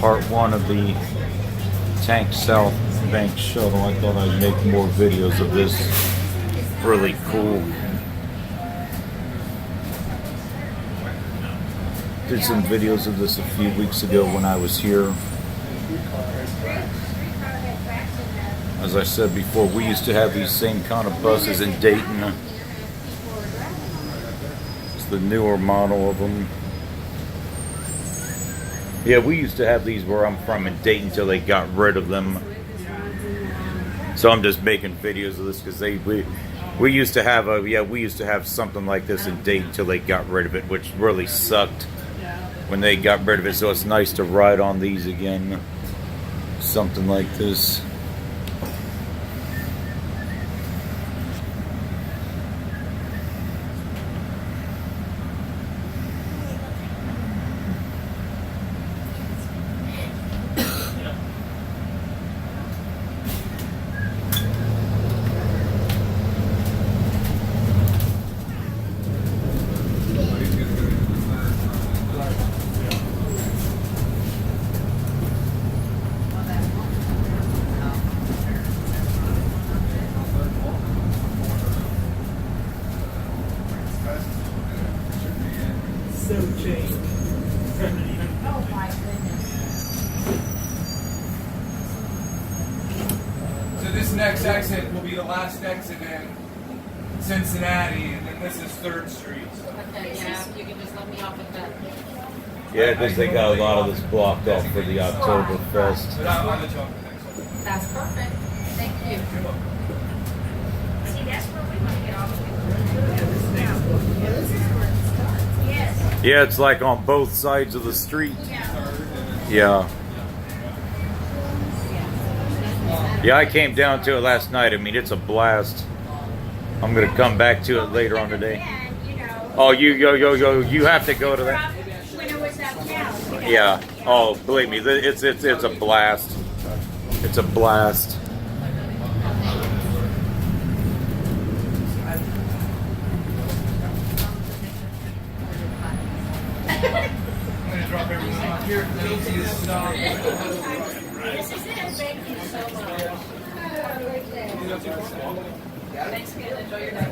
part one of the Southbank Shuttle. I thought I'd make more videos of this. Really cool. Did some videos of this a few weeks ago when I was here. As I said before, we used to have these same kind of buses in Dayton. It's the newer model of them. Yeah, we used to have these where I'm from in Dayton until they got rid of them. So I'm just making videos of this because we used to have something like this in Dayton until they got rid of it, which really sucked when they got rid of it. So it's nice to ride on these again. Something like this. So changed. Oh my goodness. So this next exit will be the last exit in Cincinnati, and then this is 3rd Street. So. Okay, yeah, if you can just let me off at that. Yeah, because they got a lot of this blocked off for the Oktoberfest. But I'll let you off the next one. That's perfect. Thank you. You're welcome. See, that's where we want to get off. Yeah, this is where it starts. Yes. Yeah, it's like on both sides of the street. Yeah. Yeah, I came down to it last night. I mean, it's a blast. I'm gonna come back to it later on today. Oh, you have to go to that. When it was uptown. Yeah. Oh, believe me, it's a blast. It's a blast. I'm going to drop everyone off here. Chelsea is stopped. This is it. Thank you so much. Thanks again. Enjoy your day.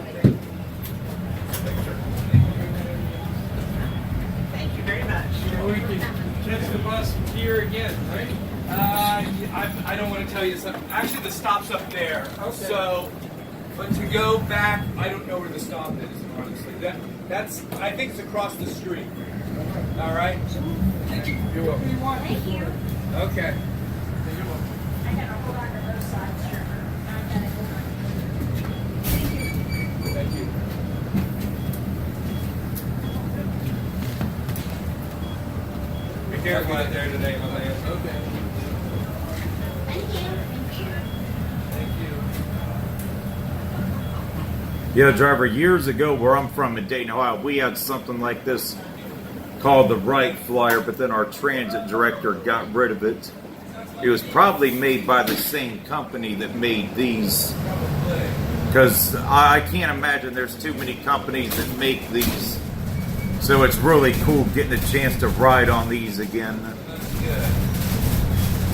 Thank you very much. So we can catch the bus here again, right? I don't want to tell you something. Actually, the stop's up there. Okay. So, but to go back, I don't know where the stop is, honestly. That's I think it's across the street. All right. Thank you. You're welcome. Thank you. Okay. I gotta hold on to those sides, sure. Thank you. Be careful out there today, my man. Okay. Thank you. Thank you. Thank you. Yeah, driver, years ago where I'm from in Dayton, Ohio, we had something like this called the Wright Flyer, but then our transit director got rid of it. It was probably made by the same company that made these, because I can't imagine there's too many companies that make these. So it's really cool getting a chance to ride on these again.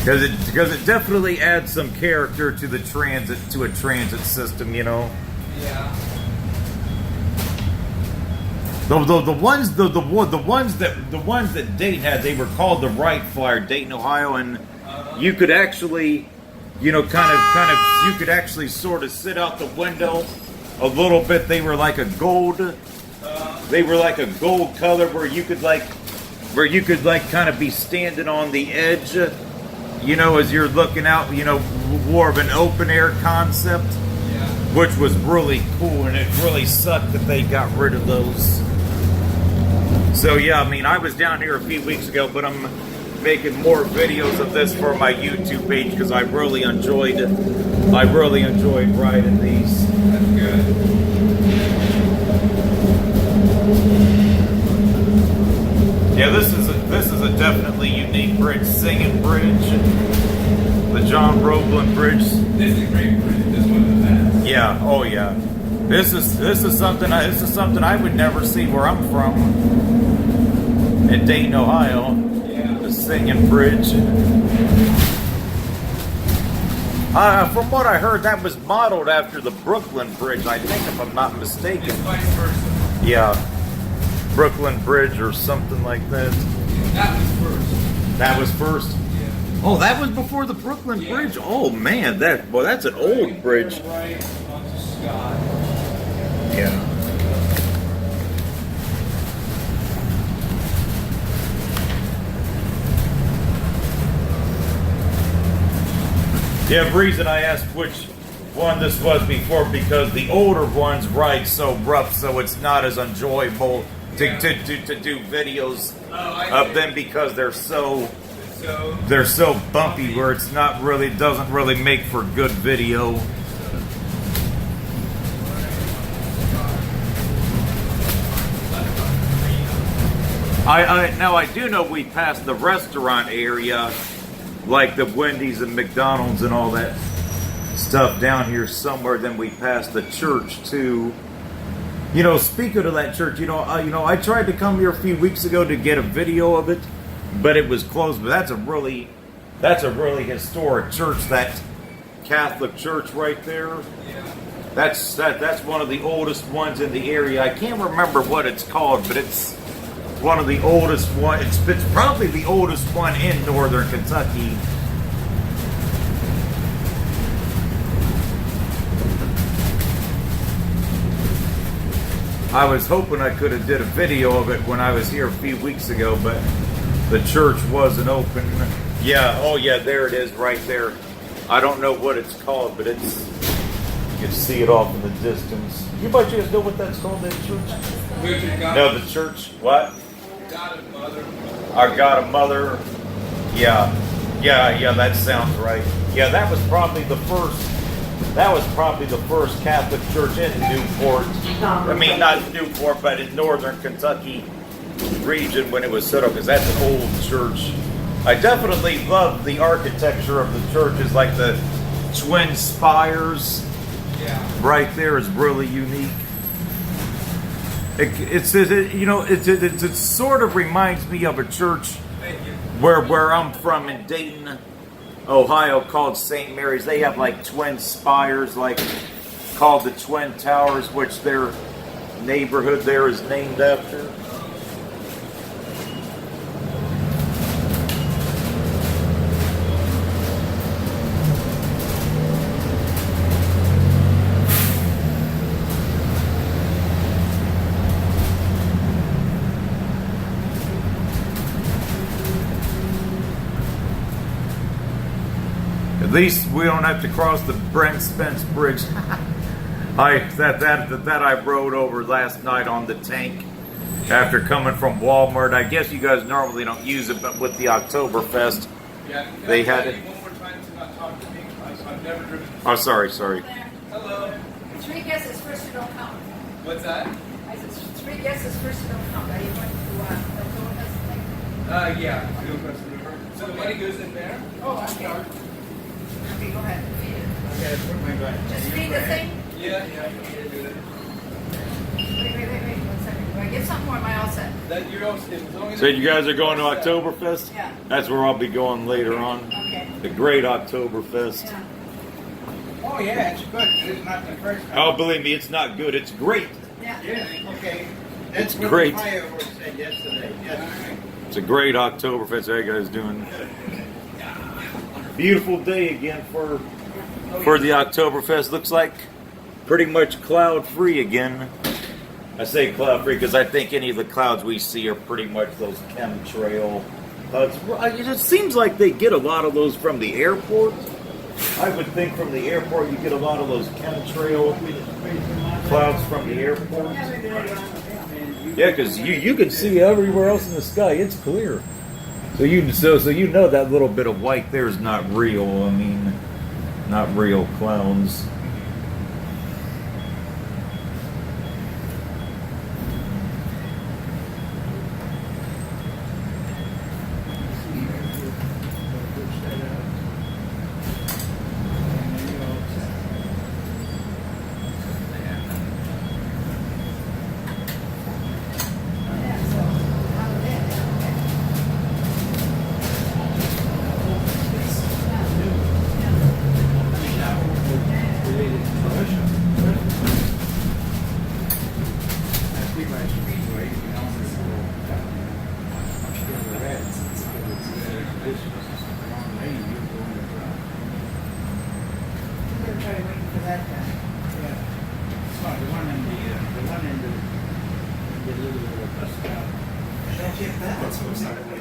Because it definitely adds some character to the transit system, you know. Yeah. The ones that Dayton had, they were called the Wright Flyer, Dayton, Ohio, and you could actually, you know, you could actually sort of sit out the window a little bit. They were like a gold color where you could kind of be standing on the edge, you know, as you're looking out, you know, more of an open air concept, which was really cool, and it really sucked that they got rid of those. So yeah, I mean, I was down here a few weeks ago, but I'm making more videos of this for my YouTube page because I really enjoyed riding these. That's good. Yeah, this is a definitely unique bridge, Singing Bridge, the John Roeblen Bridge. This is a great bridge. This one is the best. Yeah, oh yeah. This is something I would never see where I'm from, in Dayton, Ohio. Yeah. the Singing Bridge. From what I heard, that was modeled after the Brooklyn Bridge, I think, if I'm not mistaken. It's vice versa. Yeah, Brooklyn Bridge or something like that. That was first. That was first. Yeah. Oh, that was before the Brooklyn Yeah. Bridge. Oh man, that's an old bridge. Right onto Scott. Yeah. Yeah, the reason I asked which one this was before, because the older ones ride so rough, so it's not as enjoyable to do videos of them, because they're so bumpy where it's not really, doesn't really make for good video. Now I do know we passed the restaurant area, like the Wendy's and McDonald's and all that stuff down here somewhere. Then we passed the church too. You know, speaking of that church, I tried to come here a few weeks ago to get a video of it, but it was closed. But that's a really historic church. That Catholic church right there. Yeah. That's one of the oldest ones in the area. I can't remember what it's called, but it's one of the oldest one. It's probably the oldest one in northern Kentucky. I was hoping I could have did a video of it when I was here a few weeks ago, but the church wasn't open. Yeah, oh yeah, there it is right there. I don't know what it's called, but it's, you can see it off in the distance. You might just know what that's called, that church? No, the church, what? God and Mother. Our God and Mother. Yeah, that sounds right. Yeah, that was probably the first Catholic church in Newport. I mean, not Newport, but in northern Kentucky region when it was set up, because that's an old church. I definitely love the architecture of the churches, like the twin spires. Yeah. Right there is really unique. It sort of reminds me of a church Thank you. where I'm from in Dayton, Ohio, called St. Mary's. They have like twin spires, like called the Twin Towers, which their neighborhood there is named after. At least we don't have to cross the Brent Spence Bridge. that I rode over last night on the tank after coming from Walmart. I guess you guys normally don't use it, but with the Oktoberfest, Yeah. they had it. One more time to not talk to me. I've never driven. Oh, sorry. Hello. 3 guesses first to don't count. What's that? I said 3 guesses first to don't count. Are you going to Oktoberfest thing? Yeah. Go across the river. So the money goes in there. Oh, okay. Okay, go ahead. Feed it. Okay, put my back. Just feed the thing. Yeah. Wait. 1 second. Do I get something or am I all set? That you're all, as long as So you guys are going to Oktoberfest? Yeah. That's where I'll be going later on. Okay. The great Oktoberfest. Yeah. Oh, yeah, it's good. It's not the first time. Oh, believe me, it's not good. It's great. Yeah. Yeah, okay. It's That's what great. the fireworks said yesterday. Yes. It's a great Oktoberfest. How you guys doing? Beautiful day again for the Oktoberfest. Looks like pretty much cloud free again. I say cloud free because I think any of the clouds we see are pretty much those chemtrail clouds. It seems like they get a lot of those from the airport. I would think from the airport you get a lot of those chemtrail clouds from the airport. Yeah, because you can see everywhere else in the sky. It's clear. So you know that little bit of white there is not real. I mean, not real clouds.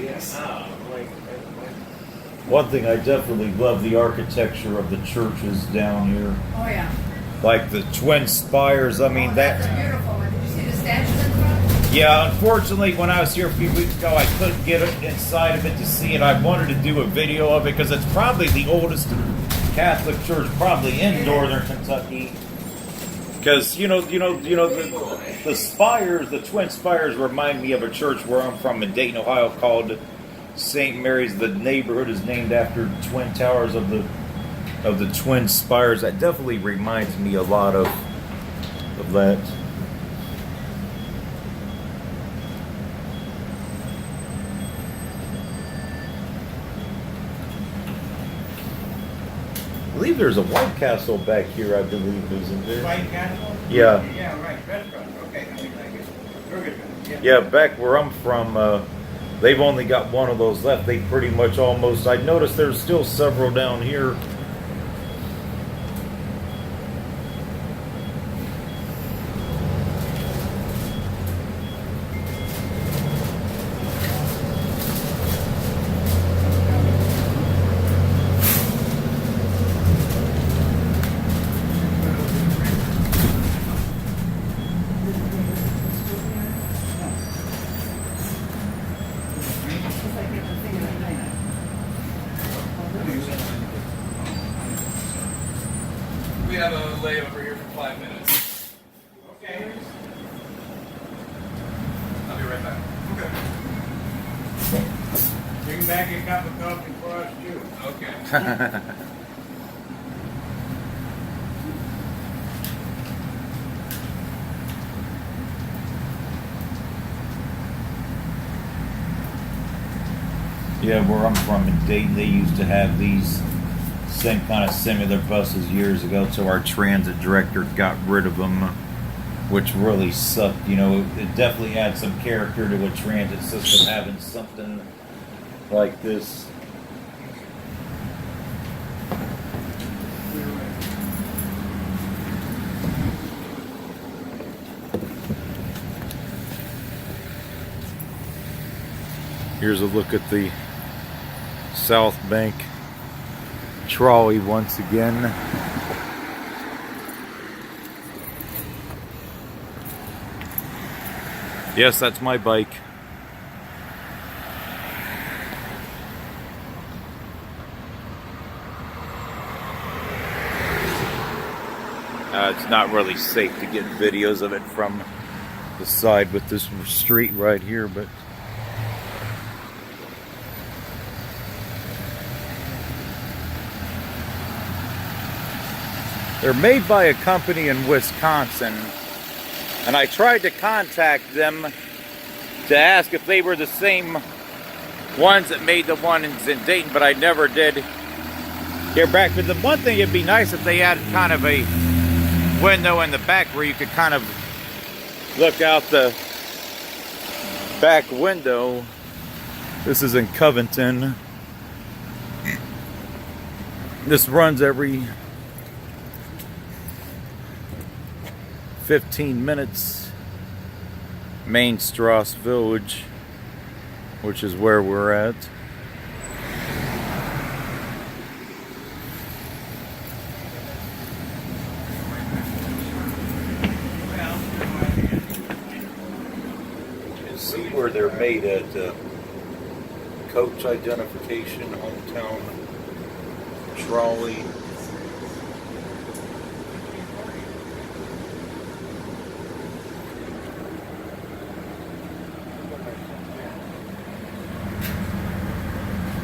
Yes. One thing I definitely love the architecture of the churches down here, Oh, yeah. like the twin spires. I mean, Oh, that's a that. beautiful one. Did you see the statues in front? Yeah, unfortunately, when I was here a few weeks ago, I couldn't get inside of it to see it. I wanted to do a video of it because it's probably the oldest Catholic church, probably in northern Kentucky. Because the spires, the twin spires, remind me of a church where I'm from in Dayton, Ohio, called St. Mary's. The neighborhood is named after twin towers of the twin spires. That definitely reminds me a lot of that. I believe there's a White Castle back here, I believe, isn't there? White Castle? Yeah. Yeah, right. Restaurant. Okay, I guess. Burger joint. Yeah, back where I'm from, they've only got one of those left. They pretty much almost, I noticed there's still several down here. It's like it's a thing of the night. We have a layover here for 5 minutes. Okay. I'll be right back. Bring back a cup of coffee for us, too. Okay. Yeah, where I'm from in Dayton, they used to have these same kind of similar buses years ago, so our transit director got rid of them, which really sucked. You know, it definitely adds some character to a transit system having something like this. Here's a look at the Southbank Trolley once again. Yes, that's my bike. It's not really safe to get videos of it from the side with this street right here, but they're made by a company in Wisconsin, and I tried to contact them to ask if they were the same ones that made the ones in Dayton, but I never did hear back. But the one thing, it'd be nice if they had kind of a window in the back where you could kind of look out the back window. This is in Covington. This runs every 15 minutes. Main Strasse Village, which is where we're at. You can see where they're made at coach identification, hometown trolley.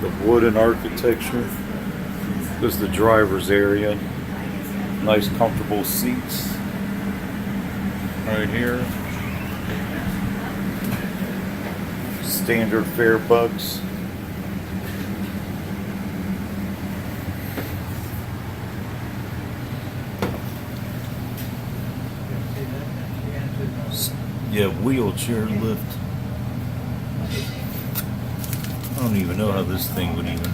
The wooden architecture. This is the driver's area. Nice comfortable seats right here. Standard fare bugs. Yeah, wheelchair lift. I don't even know how this thing would even.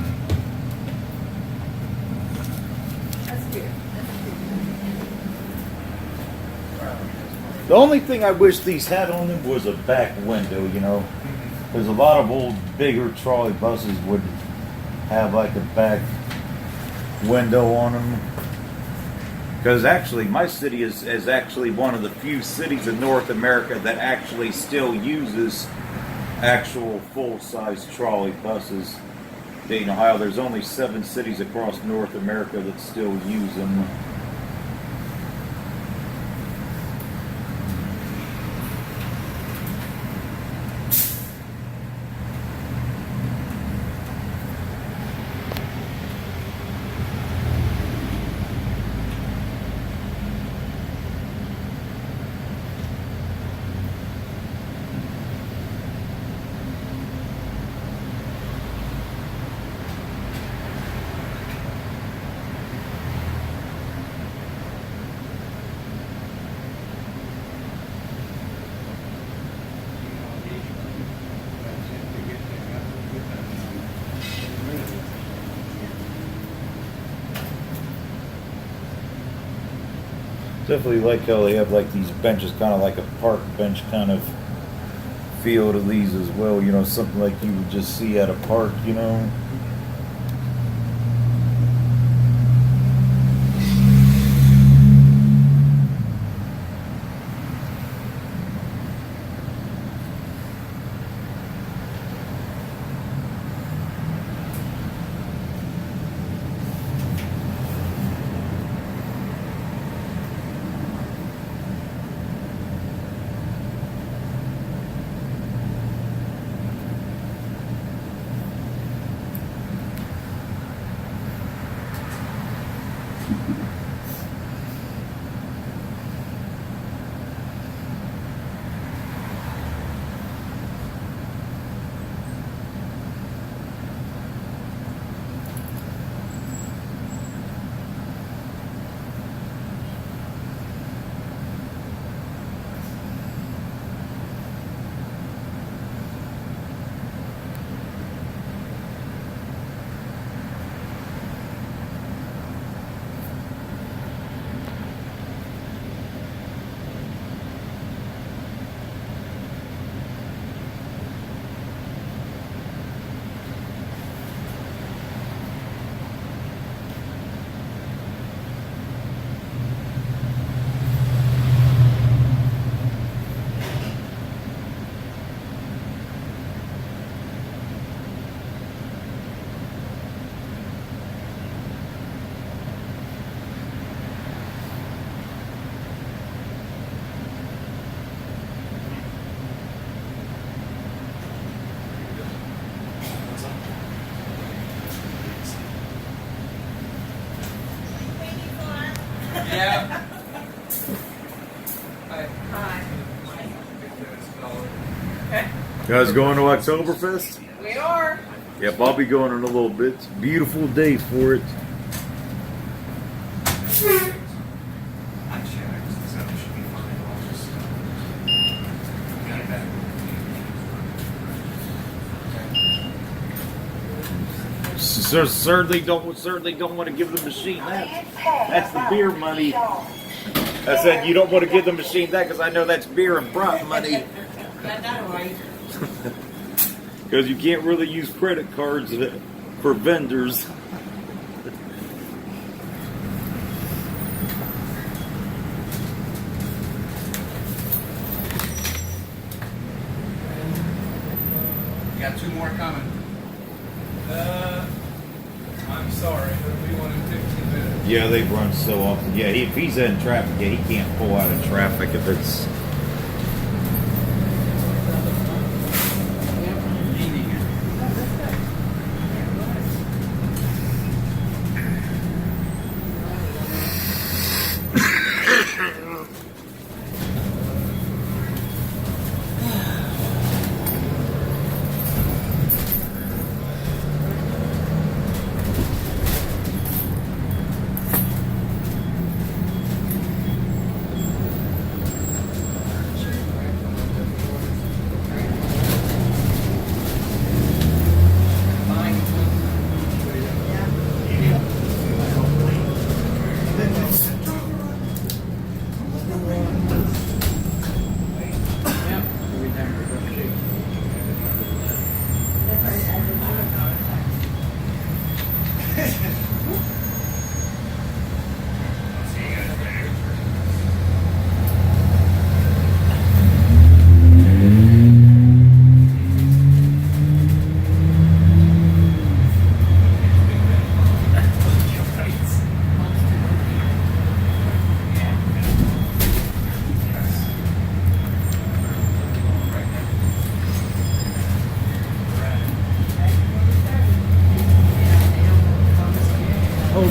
That's cute. The only thing I wish these had on them was a back window, you know. Because a lot of old, bigger trolley buses would have like a back window on them. Because actually, my city is actually one of the few cities in North America that actually still uses actual full-size trolley buses. Dayton, Ohio, there's only 7 cities across North America that still use them. Definitely like how they have like these benches, kind of like a park bench kind of feel to these as well. You know, something like you would just see at a park, you know. Yeah. Hi. You guys going to Oktoberfest? We are. Yep, I'll be going in a little bit. It's a beautiful day for it. Certainly don't want to give the machine that. That's the beer money. I said you don't want to give the machine that because I know that's beer and brat money. Because you can't really use credit cards for vendors. You got 2 more coming. I'm sorry, but we want in 15 minutes. Yeah, they run so often. Yeah, if he's in traffic, yeah, he can't pull out of traffic if it's.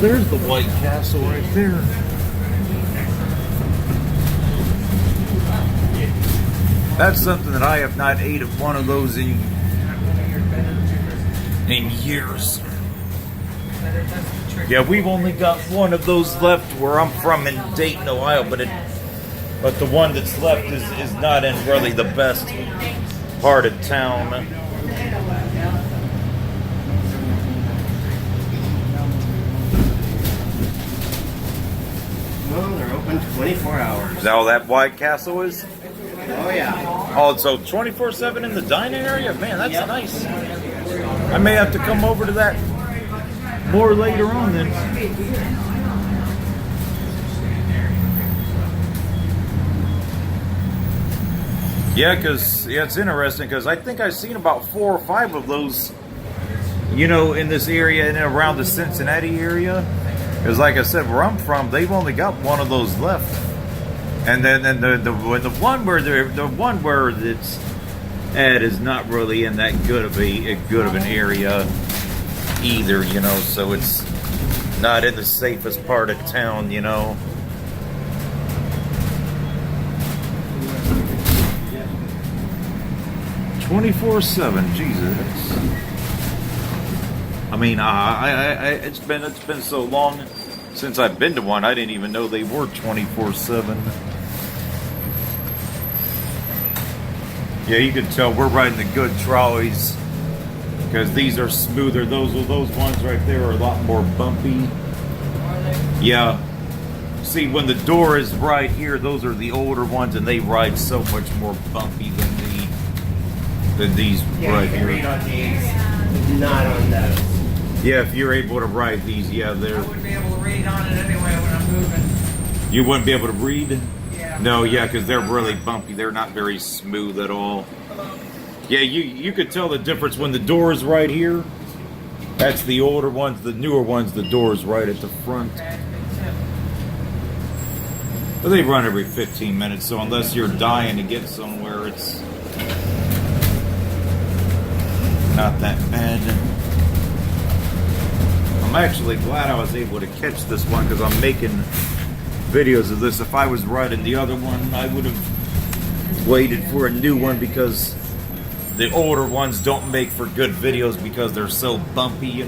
there's the White Castle right there. That's something that I have not ate of one of those in years. Yeah, we've only got one of those left where I'm from in Dayton, Ohio, but the one that's left is not in really the best part of town. Well, they're open 24 hours. Is that all that White Castle is? Oh, yeah. Oh, so 24/7 in the dining area? Man, that's Yep. nice. I may have to come over to that more later on then. Yeah, it's interesting because I think I've seen about 4 or 5 of those, in this area and around the Cincinnati area. Because like I said, where I'm from, they've only got one of those left. And then the one where it's at is not really in that good of an area either, so it's not in the safest part of town, 24/7, Jesus. I mean, it's been so long since I've been to one. I didn't even know they were 24/7. Yeah, you can tell we're riding the good trolleys because these are smoother. Those ones right there are a lot more bumpy. Yeah. See, when the door is right here, those are the older ones, and they ride so much more bumpy than these Yeah, right you can here. read on these, not on those. Yeah, if you're able to ride these, yeah, I they're. wouldn't be able to read on it anyway when I'm moving. You wouldn't be able to read. Yeah. No, yeah, because they're really bumpy. They're not very smooth at all. Yeah, you could tell the difference when the door is right here. That's the older ones. The newer ones, the door is right at the front. But they run every 15 minutes, so unless you're dying to get somewhere, it's not that bad. I'm actually glad I was able to catch this one because I'm making videos of this. If I was riding the other one, I would have waited for a new one because the older ones don't make for good videos because they're so bumpy,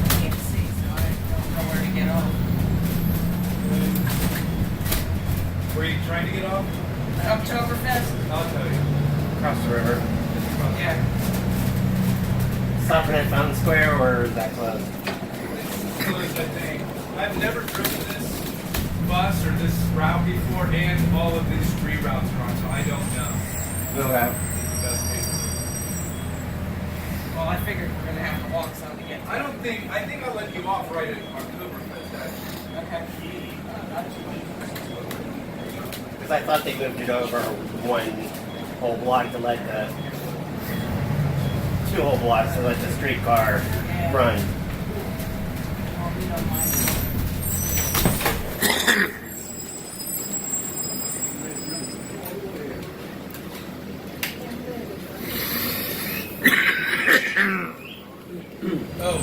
Can't see, so I don't know where to get off. Where are you trying to get off? Oktoberfest? I'll tell you. Across the river. Yeah. Stopping at Fountain Square, or is that closed? It's closed, I think. I've never driven this bus or this route before, and all of these street routes are on, so I don't know. Okay. Well, I figured we're gonna have to walk some to get. I think I'll let you off right at Oktoberfest, actually. Okay. Because I thought they moved it over one whole block to let the 2 whole blocks to let the streetcar run. Well, we don't mind. Oh.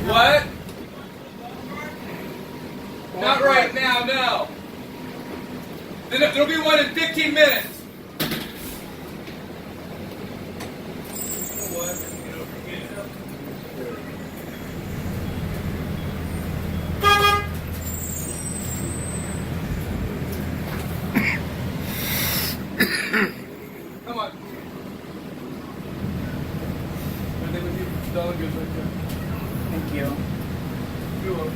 What? Not right now, no. Then there'll be one in 15 minutes. Come on. I think we need dollar goods right there. Thank you. You're welcome.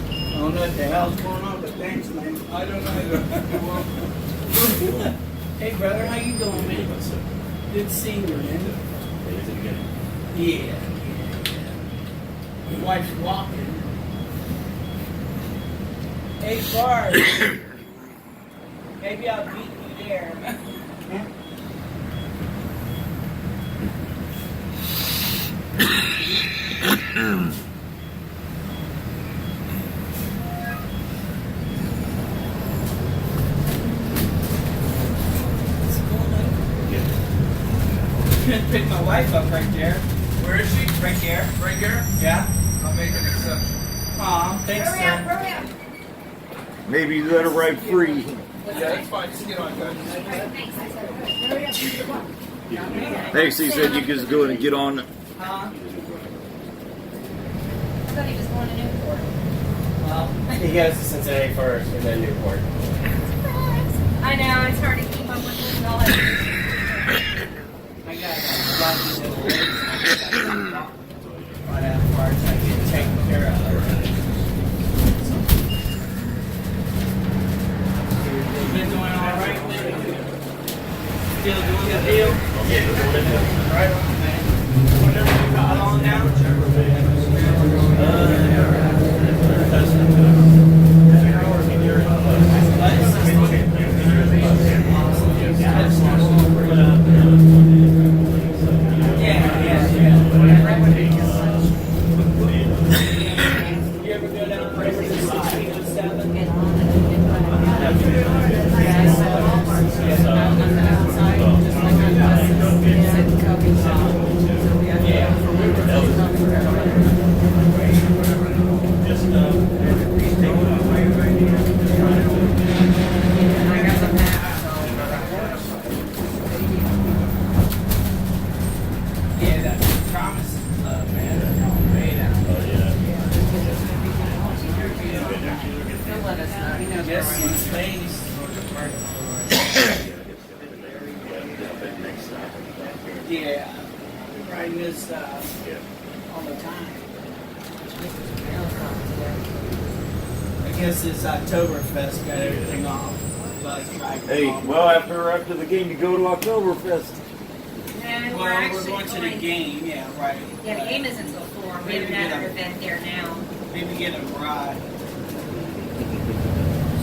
I don't know what the hell's going on, but thanks, man. I don't know. You're welcome. Hey, brother, how you doing, man? Good seeing you, man. Yeah. wife's walking. 8 bars. Maybe I'll beat you there. Couldn't pick my wife up right there. Where is she? Right there. Right here? Yeah. I'll make an exception. Aw, thanks, Hurry up, son. hurry up. Maybe you let her ride free. Yeah, that's fine. Just get on, guys. Thanks, I said, hurry up, you go. Hey, so you said you could just go in and get on. Huh? I thought he was going to Newport. Well, He goes to Cincinnati first and then Newport. I know, it's hard to keep up with all that. I got a lot of these other ladies. Right afterwards, I get taken care of. You been doing all right lately? Still doing the deal? Yeah. Right on, man. Whatever you got on now? You ever go down to 1607? Yeah, that promise is love, man. That's all way down. Just some space. Yeah, riding this all the time. I guess this Oktoberfest got everything off. Hey, well, after the game, you go to Oktoberfest. And we're Well, we're actually going to the game, yeah, right. Yeah, the game isn't until 4. We have another event there now. Maybe get a ride.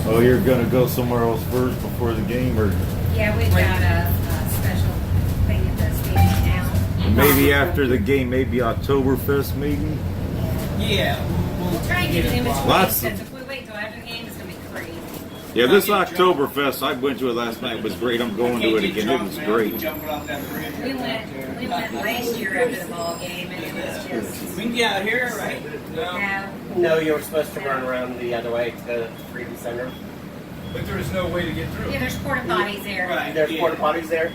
Oh, you're gonna go somewhere else first before the game, or Yeah, we've got a special thing at the stadium now. maybe after the game, maybe Oktoberfest, maybe. Yeah, We'll try and get an image Lots because if we wait till after the game, it's going to be crazy. Yeah, this Oktoberfest, I went to it last night. It was great. I'm going to it again. It was great. Jumping off that bridge. We went last year after the ball game, and it was just, We can get out here, right? no. No, you were supposed to run around the other way to the Freedom Center. But there is no way to get through. Yeah, there's porta potties there. Right. There's yeah. porta potties there.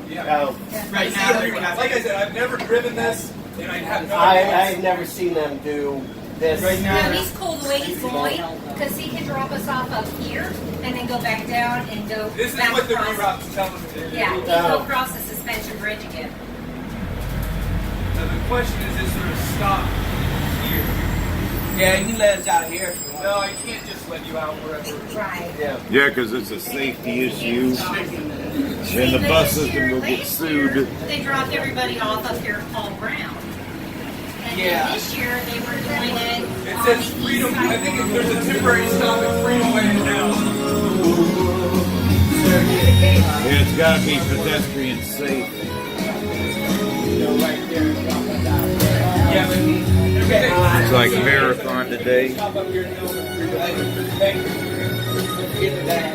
Yeah. Oh, Yeah. Right See, now, we have like I said, I've never driven this, and I have no I've never seen them do this. Right No, now, he's cool the way he's going because he can drop us off up here and then go back down and go This is back what the across. reroute's telling me to do. Yeah, he Oh. go across the suspension bridge again. Now the question is there a stop here? yeah, you can let us out here if you want. No, I can't just let you out wherever. Right. Yeah. Yeah, because it's a safety issue. See, And the but bus this system year- will get last year, sued. They dropped everybody off up here at Paul Brown. And Yeah. then this year they were doing it It on says the Freedom. east side. I think there's a temporary stop at Freedom Way now. Yeah, it's got to be pedestrian safe. Yeah, but It's like marathon today. Stop up here and go with Freedom Way. Hey, get to that.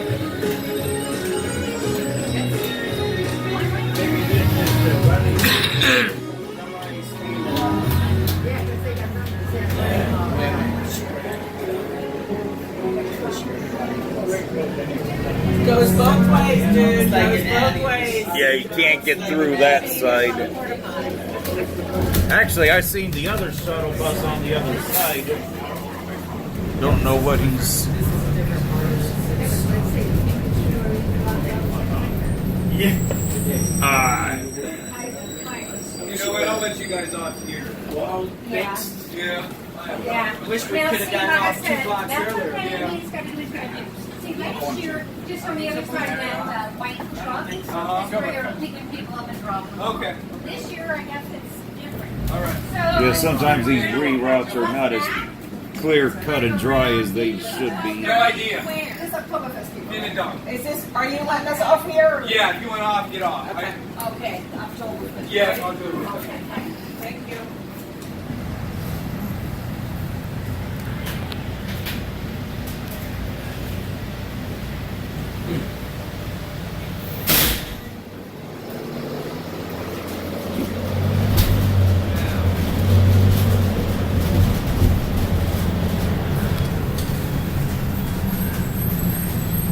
Goes both ways, dude. Goes both ways. Yeah, you can't get through that side. Actually, I seen the other shuttle bus on the other side. Don't know what he's. Yeah. you know what? I'll let you guys off here. Well, Yeah. thanks. Yeah. Yeah. Wish we Well, could have see, gotten like I off 2 said, blocks that's earlier. okay. Yeah. He's got to do what he's got to do. See, last year, just on the other side of that white truck, that's where they were picking people up and dropping them off. Okay. This year, I guess it's different. All right. So Yeah, sometimes these reroutes are not as clear cut and dry as they should be. No idea. Where? This Oktoberfest people. In the dump. Is this, are you letting us off here? Or? Yeah, if you want off, get off. Okay, okay, Oktoberfest. Yeah, right? I'll do it. Okay, thank you.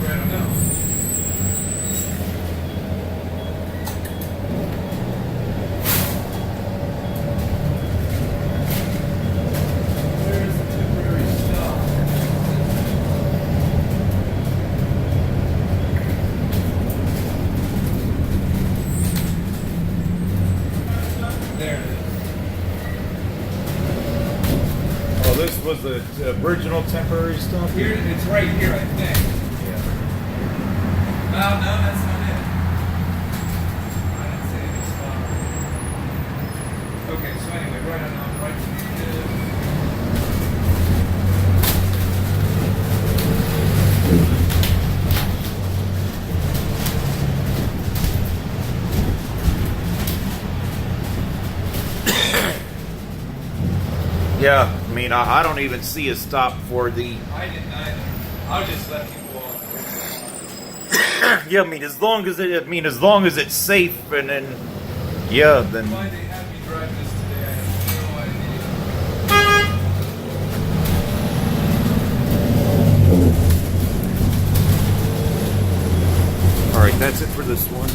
I don't know. Where's the temporary stop? There it is. Oh, this was the original temporary stop. Here, it's right here, I think. No, that's not it. I didn't say any stop. Okay, so anyway, right on, right to Yeah, I mean, I don't even see a stop for the. I didn't either. I'll just let people off. Yeah, I mean, as long as it's safe and then, yeah, then. Why they had me drive this today, I have no idea. All right, that's it for this one.